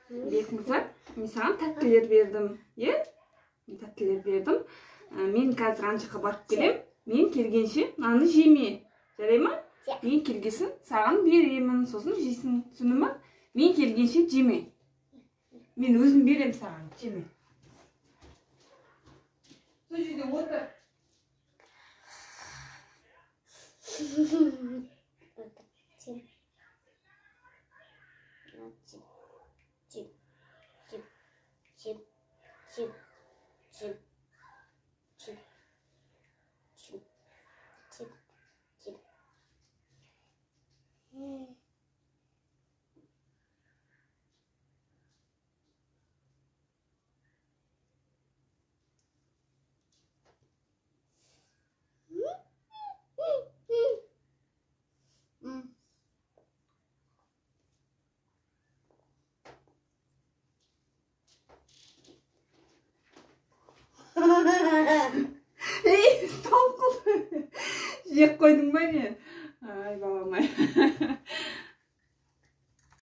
Бек мырза, мен саған тәттілер бердім, е? Тәттілер бердім. Мен қазір анжыққа барып келем. Мен келгенше наны жеме. Жарай ма? Мен келгесін саған беремін, сосын жейсің. Түсіндің ма? Мен келгенше жеме. Мен өзім берем саған, жеме. Сол жерде отыр. Ей, стол қыл. Жек қойдың ба не? Ай, балам ай.